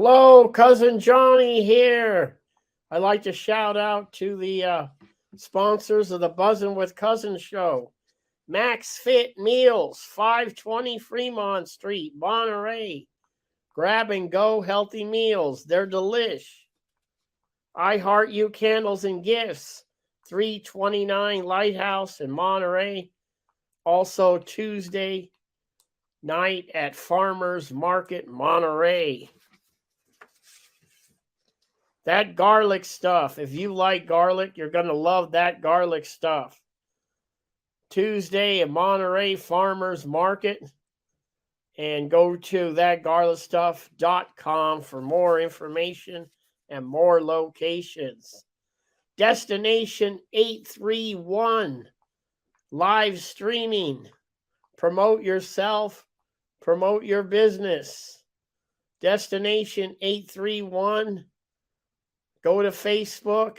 Hello, Cousin Johnny here. I'd like to shout out to the sponsors of the Buzzin' with Cousin show. Max Fit Meals, 520 Fremont Street, Monterey. Grab and go healthy meals. They're delish. I Heart You Candles and Gifts, 329 Lighthouse in Monterey. Also Tuesday night at Farmers Market, Monterey. That garlic stuff, if you like garlic, you're going to love that garlic stuff. Tuesday at Monterey Farmers Market. And go to thatgarlicstuff.com for more information and more locations. Destination 831, live streaming. Promote yourself, promote your business. Destination 831. Go to Facebook,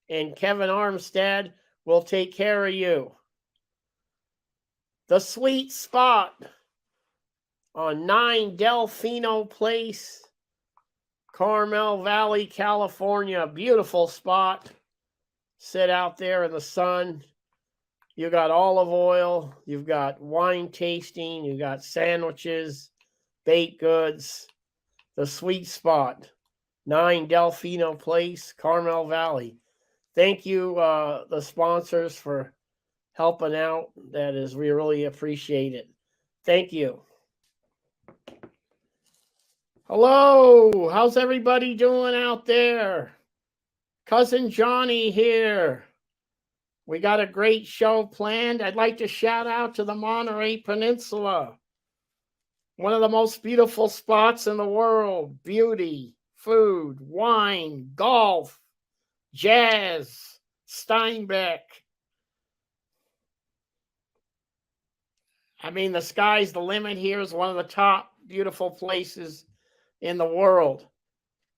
and Kevin Armstead will take care of you. The Sweet Spot on 9 Delfino Place, Carmel Valley, California. Beautiful spot. Sit out there in the sun. You got olive oil. You've got wine tasting. You got sandwiches, baked goods. The Sweet Spot. 9 Delfino Place, Carmel Valley. Thank you, the sponsors, for helping out. We really appreciate it. Thank you. Hello, how's everybody doing out there? Cousin Johnny here. We got a great show planned. I'd like to shout out to the Monterey Peninsula. One of the most beautiful spots in the world. Beauty, food, wine, golf, jazz, Steinbeck. I mean, the sky's the limit here. Is one of the top beautiful places in the world.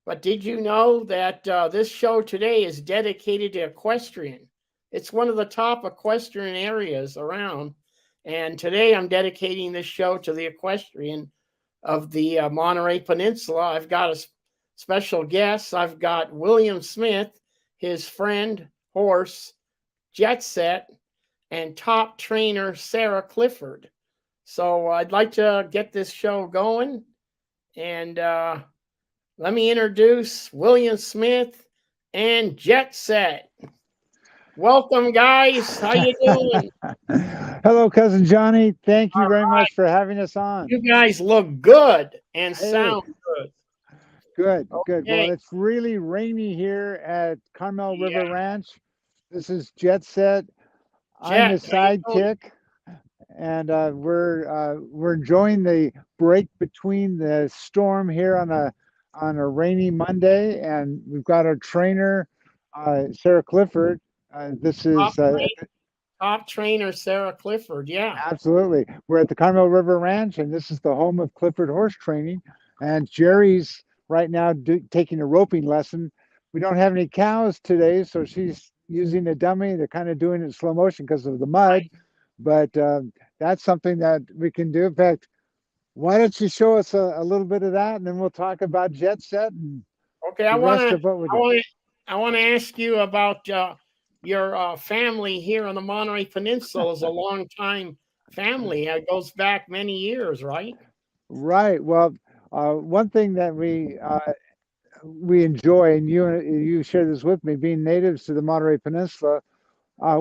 But did you know that this show today is dedicated to equestrian? It's one of the top equestrian areas around. And today I'm dedicating this show to the equestrian of the Monterey Peninsula. I've got a special guest. I've got William Smith, his friend, horse, Jet Set, and top trainer Sarah Clifford. So I'd like to get this show going. And let me introduce William Smith and Jet Set. Welcome, guys. How you doing? Hello, Cousin Johnny. Thank you very much for having us on. You guys look good and sound good. Good. Okay. Well, it's really rainy here at Carmel River Ranch. This is Jet Set. I'm his sidekick, and we're enjoying the break between the storm here on a rainy Monday, and we've got our trainer, Sarah Clifford. This is top trainer Sarah Clifford. Yeah, absolutely. We're at the Carmel River Ranch, and this is the home of Clifford Horse Training. And Jerry's right now taking a roping lesson. We don't have any cows today, so she's using a dummy. They're kind of doing it in slow motion because of the mud, but that's something that we can do. In fact, why don't you show us a little bit of that, and then we'll talk about Jet Set and okay. I want to ask you about your family here on the Monterey Peninsula. Is a long time family. It goes back many years, right? Right. Well, one thing that we enjoy, and you share this with me, being natives to the Monterey Peninsula,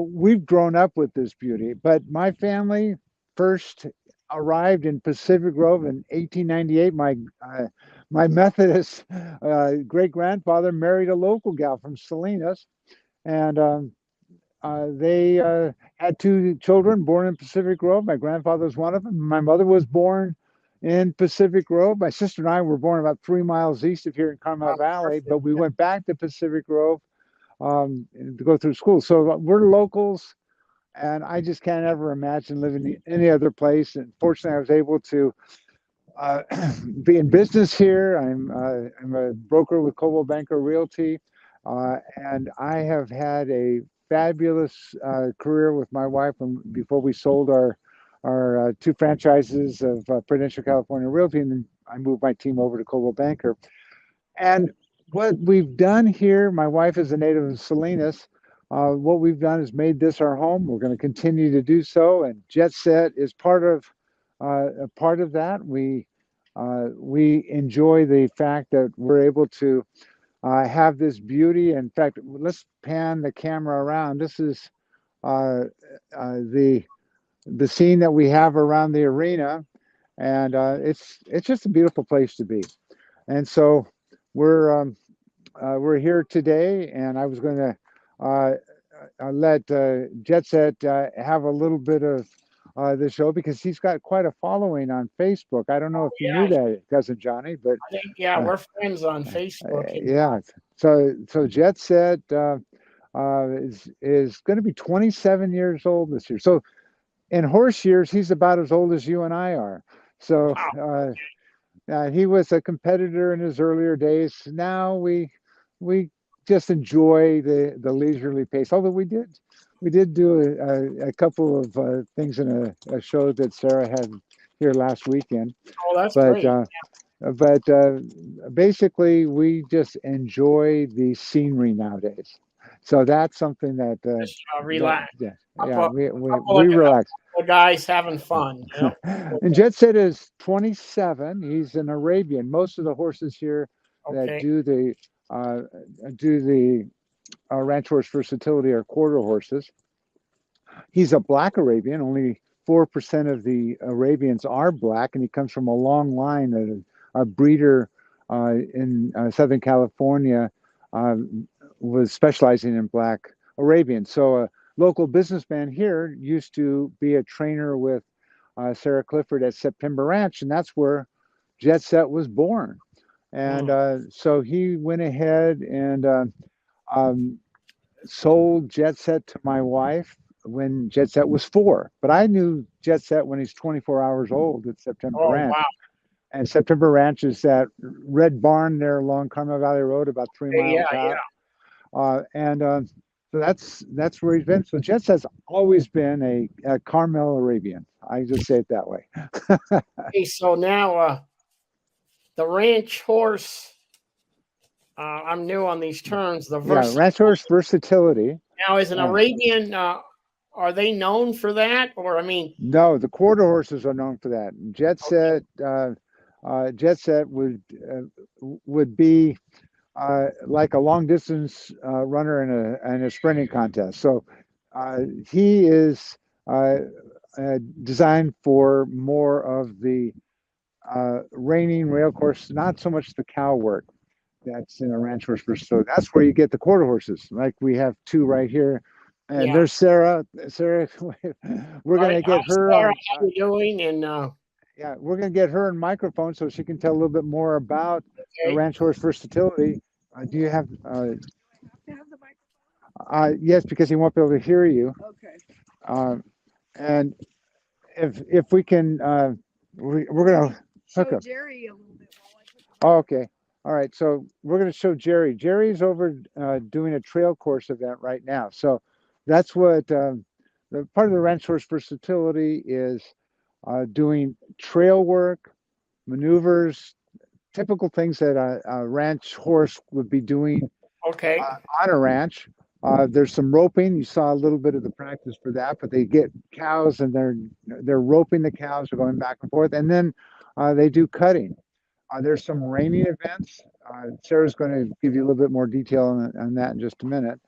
we've grown up with this beauty. But my family first arrived in Pacific Grove in 1898. My Methodist great grandfather married a local gal from Salinas, and they had 2 children born in Pacific Grove. My grandfather was one of them. My mother was born in Pacific Grove. My sister and I were born about 3 miles east of here in Carmel Valley, but we went back to Pacific Grove to go through school. So we're locals, and I just can't ever imagine living any other place. And fortunately, I was able to be in business here. I'm a broker with Coldwell Banker Realty, and I have had a fabulous career with my wife before we sold our 2 franchises of Prudential California Realty, and then I moved my team over to Coldwell Banker. And what we've done here, my wife is a native of Salinas. What we've done is made this our home. We're going to continue to do so, and Jet Set is a part of that. We enjoy the fact that we're able to have this beauty. In fact, let's pan the camera around. This is uh, the scene that we have around the arena, and it's just a beautiful place to be. And so we're here today, and I was going to uh, let Jet Set have a little bit of the show because he's got quite a following on Facebook. I don't know if you knew Yeah, that, cousin Johnny, but I think, yeah, uh, we're friends on Facebook. yeah. So Jet Set is going to be 27 years old this year. So in horse years, he's about as old as you and I are. So Wow. he was a competitor in his earlier days. Now we just enjoy the leisurely pace. Although we did do a couple of things in a show that Sarah had here last weekend. Oh, that's But great. but basically, we just enjoy the scenery nowadays. So that's something that Just that relax. yeah, Couple, yeah we couple relax. of guys having fun. And Jet Set is 27. He's an Arabian. Most of the horses here that Okay. uh, do the ranch horse versatility are quarter horses. He's a black Arabian. Only 4% of the Arabians are black, and he comes from a long line of a breeder in Southern California uh, was specializing in black Arabians. So a local businessman here used to be a trainer with Sarah Clifford at September Ranch, and that's where Jet Set was born. And Hmm. so he went ahead and um, sold Jet Set to my wife when Jet Set was 4. But I knew Jet Set when he's 24 hours old at September Oh, wow. Ranch. And September Ranch is that red barn there along Carmel Valley Road, about three Yeah, miles out. yeah. And so that's where he's been. So Jet Set's always been a Carmel Arabian. I just say it that way. Okay, so now the ranch horse. I'm new on these terms. The Yeah, verse ranch horse versatility. now is an Uh, Arabian. Are they known for that, or I mean, no, the quarter horses are known for that. okay, Jet Set would be like a long distance runner in a sprinting contest. So he is uh, designed for more of the reining rail course, not so much the cow work that's in a ranch horse. So that's where you get the quarter horses. Like we have two right here. And yeah. there's Sarah. Sarah, we're All right, gonna get hi her Sarah, on. how you doing? And Yeah, we're gonna get her on microphone so she can tell a little bit more about the okay, ranch horse versatility. Do you have? Yes, because he won't be able to hear you. Uh, and if we can, we're gonna hook up. Oh, okay. All right. So we're going to show Jerry. Jerry's over doing a trail course event right now. So that's what the part of the ranch horse versatility is doing trail work, maneuvers, typical things that a ranch horse would be doing okay. on a ranch. There's some roping. You saw a little bit of the practice for that, but they get cows and they're roping the cows, they're going back and forth, and then they do cutting. There's some reining events. Sarah's going to give you a little bit more detail on that in just a minute.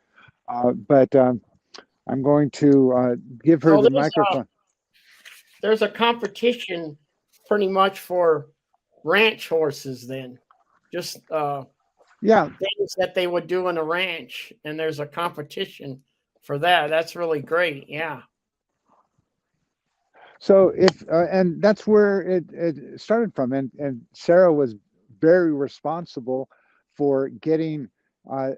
But I'm going to give her So the microphone. there's a competition, pretty much for ranch horses. Then, just Yeah. things that they would do in a ranch, and there's a competition for that. That's really great. Yeah. So if and that's where it started from, and Sarah was very responsible for getting a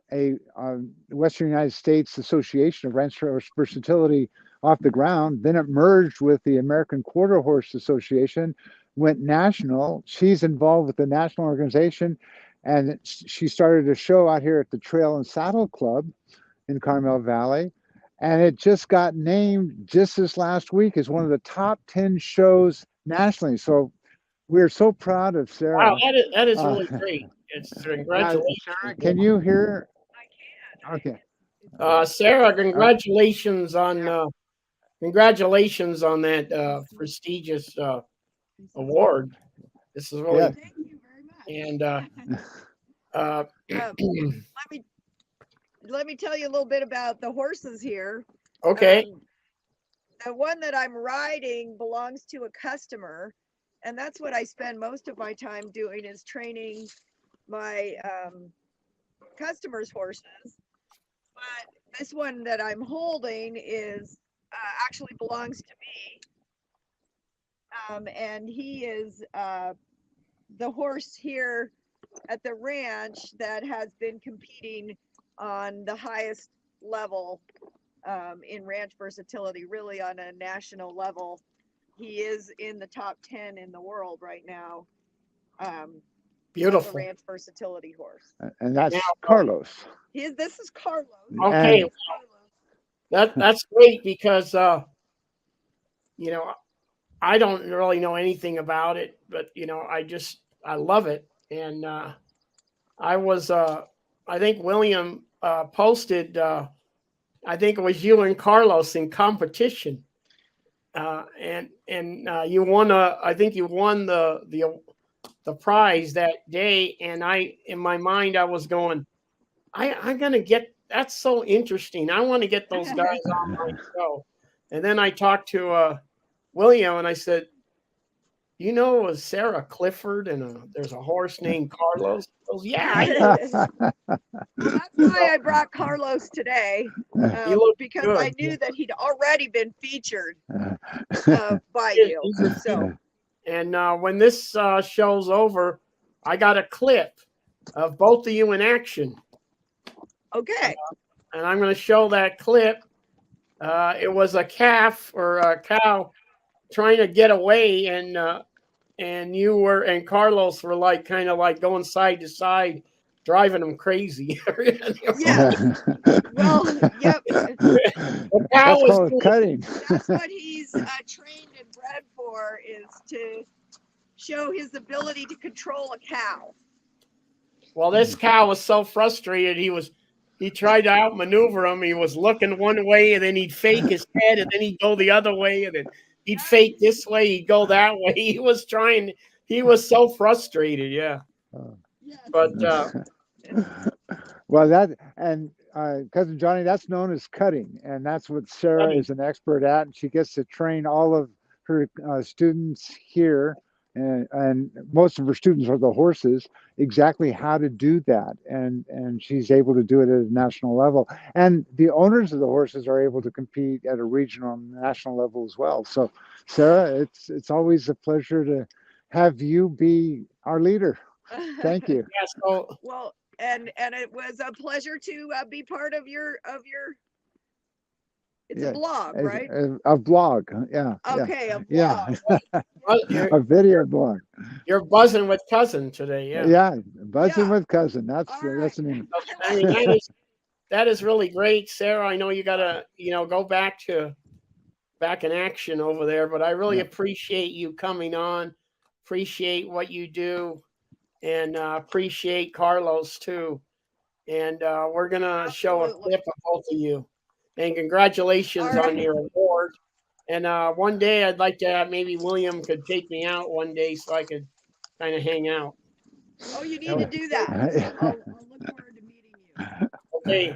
Western United States Association of Ranch Horse Versatility off the ground. Then it merged with the American Quarter Horse Association, went national. She's involved with the national organization, and she started a show out here at the Trail and Saddle Club in Carmel Valley. And it just got named just this last week as one of the top 10 shows nationally. So we're so proud of Wow, Sarah. that is Uh, really great. It's Now, congratulations. Sarah, can you hear? Okay. Sarah, Uh, congratulations on that prestigious award. This is yes. really and uh, Let me let me tell you a little bit about the horses here. okay, The one that I'm riding belongs to a customer, and that's what I spend most of my time doing is training my customers' horses. But this one that I'm holding is actually belongs to me, and he is the horse here at the ranch that has been competing on the highest level in ranch versatility, really on a national level. He is in the top 10 in the world right now as a beautiful. ranch versatility horse. And Now, that's Carlos. This is Carlos. okay, And that's great because you know I don't really know anything about it, but I love it, and I was I think William posted. I think it was you and Carlos in competition, and you won I think you won the prize that day. And in my mind, I was going, I'm gonna get. That's so interesting. I want to get those guys on my show. And then I talked to William, and I said, it was Sarah Clifford, and there's a horse named Carlos. He goes, yeah, I know. Well, that's why I brought Carlos today He looked because good. I knew that he'd already been featured by He is. you. He's a So And when this show's over, I got a clip of both of you in action, okay. and I'm going to show that clip. It was a calf or a cow trying to get away, and and Carlos were like kind of like going side to side, driving them crazy. Yeah. Well, yep. The cow that's was called cutting. That's what he's trained and bred for is to show his ability to control a cow. Well, this cow was so frustrated. He tried to outmaneuver him. He was looking one way, and then he'd fake his head, and then he'd go the other way, and then he'd fake this way, he'd go that way. He was trying. He was so frustrated. Yeah, Yes. but Well, that and cousin Johnny, that's known as cutting, and that's what Sarah funny. is an expert at, and she gets to train all of her students here, and most of her students are the horses, exactly how to do that, and she's able to do it at a national level, and the owners of the horses are able to compete at a regional and national level as well. So, Sarah, it's always a pleasure to have you be our leader. Thank you. Yeah, so Well, and it was a pleasure to be part of your it's Yeah, a blog, right? a blog. Yeah, Okay, a yeah, blog. you're, a video blog. you're buzzing with cousin today. Yeah, Yeah, buzzing Yeah. with cousin. That's All that's right. an I mean that is really great, Sarah. I know you gotta go back in action over there, but I really Yeah. appreciate you coming on. Appreciate what you do, and appreciate Carlos too. And we're gonna show a Absolutely. clip of both of you. And All congratulations on right. your award. And one day I'd like to have, maybe William could take me out one day so I could kind of hang out. Oh, you need That to would- do that. I'll look forward to meeting you. Okay.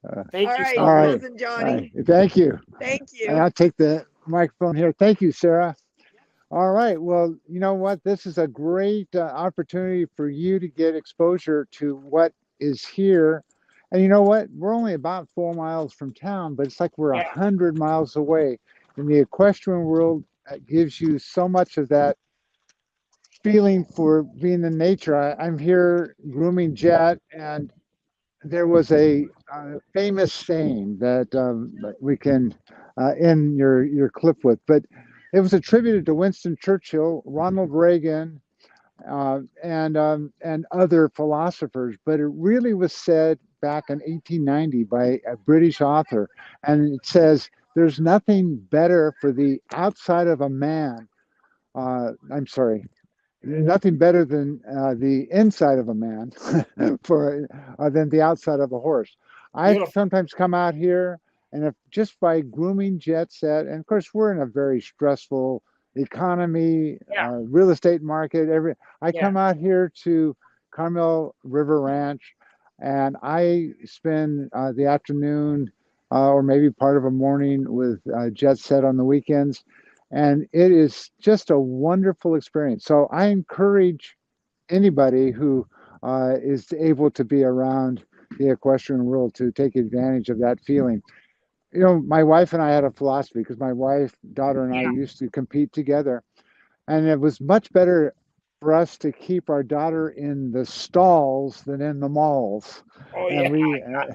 Uh, Thank All you right, so all much. right, cousin all Johnny. right. Thank you. Thank And you. I'll take the microphone here. Thank you, Sarah. All right. Well, you know what? This is a great opportunity for you to get exposure to what is here. And you know what? We're only about 4 miles from town, but it's like we're Yeah. 100 miles away. And the equestrian world gives you so much of that feeling for being in nature. I'm here grooming Jet, and there was a famous saying that we can end your clip with, but it was attributed to Winston Churchill, Ronald Reagan, and other philosophers. But it really was said back in 1890 by a British author, and it says, "There's nothing better for the outside of a man." I'm sorry. nothing better than the inside of a man for than the outside of a horse. I Beautiful. sometimes come out here, and if just by grooming Jet Set, and of course we're in a very stressful economy, Yeah. real estate market. I Yeah. come out here to Carmel River Ranch, and I spend the afternoon or maybe part of a morning with Jet Set on the weekends, and it is just a wonderful experience. So I encourage anybody who is able to be around the equestrian world to take advantage of that feeling. You know, my wife and I had a philosophy because my wife, daughter, and I Yeah. used to compete together, and it was much better for us to keep our daughter in the stalls than in the malls. Oh yeah. And we Got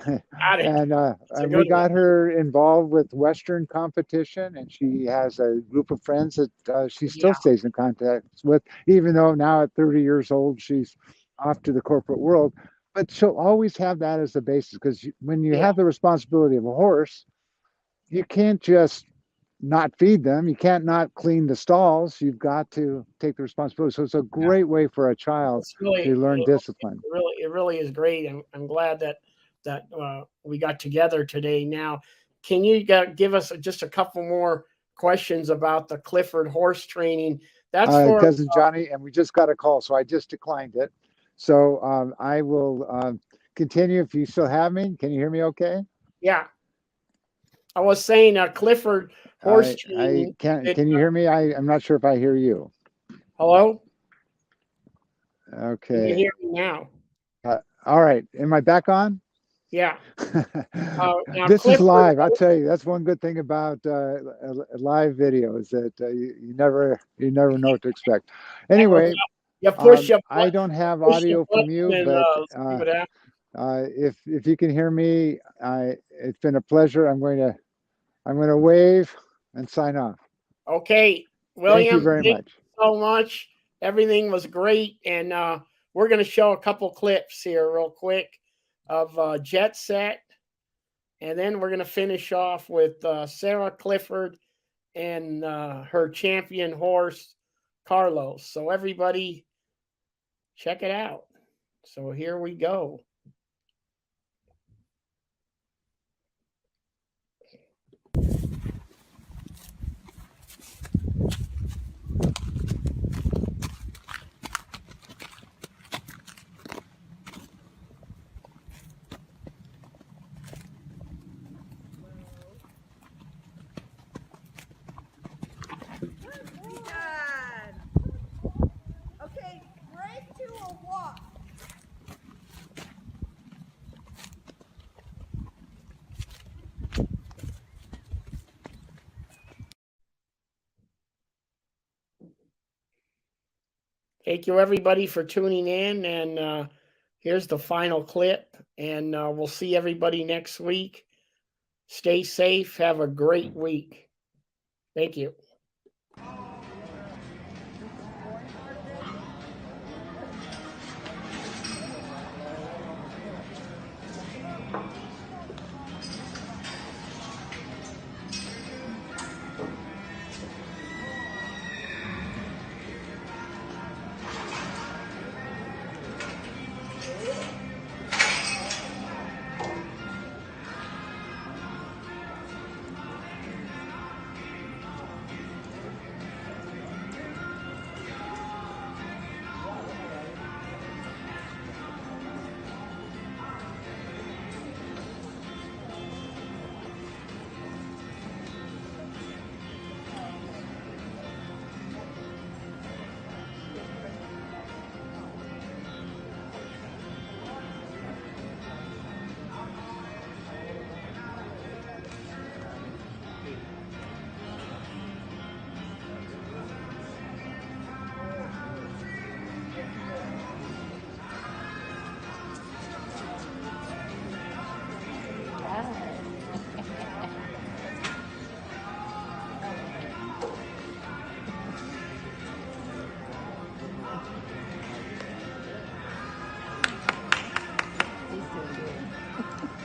it. It's a and we good one. got her involved with Western competition, and she has a group of friends that she still Yeah. stays in contact with, even though now at 30 years old she's off to the corporate world. But she'll always have that as the basis because when you Yeah. have the responsibility of a horse, you can't just not feed them. You can't not clean the stalls. You've got to take the responsibility. So it's a Yeah. great way for a child It's really, to learn discipline. it really is great. I'm glad that we got together today. Now, can you give us just a couple more questions about the Clifford Horse Training? That's for Cousin Johnny, and we just got a call, so I just declined it. So I will continue if you still have me. Can you hear me okay? yeah. I was saying Clifford Horse I Training. can't. Can you hear me? I'm not sure if I hear you. Hello. Can you Okay. hear me now? All right. Am I back on? Yeah. Now This is Clifford. live. I'll tell you, that's one good thing about a live video is that you never know what to expect. Anyway, You push a I don't have audio from button you, and but see what happens. if you can hear me, it's been a pleasure. I'm going to wave and sign off. Okay, Thank you William, very thank much. you so much. Everything was great, and we're going to show a couple clips here real quick of Jet Set, and then we're going to finish off with Sarah Clifford and her champion horse Carlos. So everybody, check it out. So here we go. Okay, break to a walk. Thank you, everybody, for tuning in. And here's the final clip. And we'll see everybody next week. Stay safe. Have a great week. Thank you. He's doing good.